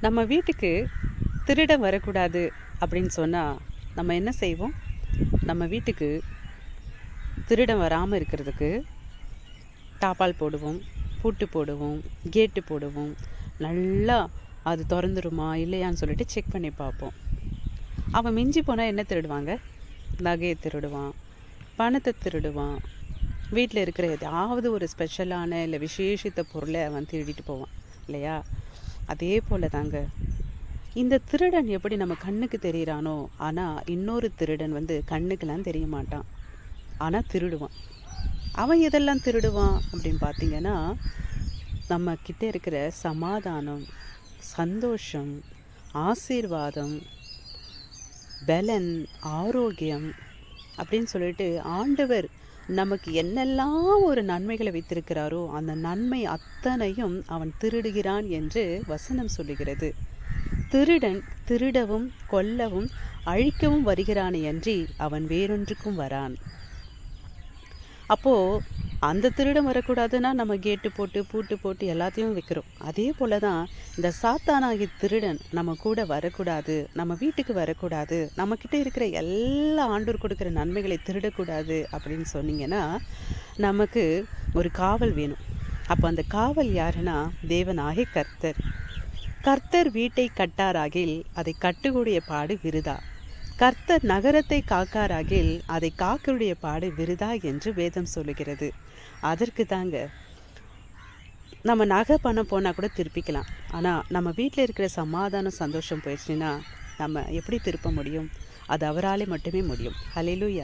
நம்ம வீட்டுக்கு திருடன் வரக்கூடாது அப்படின்னு சொன்னால் நம்ம என்ன செய்வோம்? நம்ம வீட்டுக்கு திருடன் வராமல் இருக்கிறதுக்கு தாப்பால் போடுவோம், பூட்டு போடுவோம், கேட்டு போடுவோம். நல்லா அது திறந்துருமா இல்லையான்னு சொல்லிட்டு செக் பண்ணி பார்ப்போம். அவன் மிஞ்சி போனால் என்ன திருடுவாங்க? நகையை திருடுவான், பணத்தை திருடுவான், வீட்டில் இருக்கிற ஏதாவது ஒரு ஸ்பெஷலான இல்லை விசேஷித்த பொருளை அவன் திருடிட்டு போவான் இல்லையா? அதே போல் தாங்க இந்த திருடன் எப்படி நம்ம கண்ணுக்கு தெரிகிறானோ, ஆனால் இன்னொரு திருடன் கண்ணுக்கெல்லாம் தெரிய மாட்டான், ஆனால் திருடுவான். அவன் எதெல்லாம் திருடுவான் அப்படின்னு பார்த்தீங்கன்னா, நம்ம கிட்ட இருக்கிற சமாதானம், சந்தோஷம், ஆசீர்வாதம், பலன், ஆரோக்கியம் அப்படின்னு சொல்லிட்டு ஆண்டவர் நமக்கு என்னெல்லாம் ஒரு நன்மைகளை வைத்திருக்கிறாரோ அந்த நன்மை அத்தனையும் அவன் திருடுகிறான் என்று வசனம் சொல்லுகிறது. திருடன் திருடவும் கொல்லவும் அழிக்கவும் வருகிறானே அன்றி அவன் வேறொன்றுக்கும் வரான். அப்போது அந்த திருடன் வரக்கூடாதுன்னா நம்ம கேட்டு போட்டு பூட்டு போட்டு எல்லாத்தையும் வைக்கிறோம். அதே போல தான் இந்த சாத்தானாகிய திருடன் நம்ம கூட வரக்கூடாது, நம்ம வீட்டுக்கு வரக்கூடாது, நம்மக்கிட்ட இருக்கிற எல்லா ஆண்டவர் கொடுக்குற நன்மைகளை திருடக்கூடாது அப்படின்னு சொன்னீங்கன்னா நமக்கு ஒரு காவல் வேணும். அப்போ அந்த காவல் யாருன்னா தேவனாகிய கர்த்தர். கர்த்தர் வீட்டை கட்டாராகில் அதை கட்டுக்கூடிய பாடு விருதா. கர்த்தர் நகரத்தை காக்காராகில் அதை காக்கருடைய பாடு விருதா என்று வேதம் சொல்லுகிறது. அதற்கு தாங்க நம்ம நகை பணம் போனால் கூட திருப்பிக்கலாம், ஆனால் நம்ம வீட்டில் இருக்கிற சமாதானம் சந்தோஷம் போயிடுச்சுன்னா நம்ம எப்படி திருப்ப முடியும்? அது அவராலே மட்டுமே முடியும். ஹல்லேலூயா.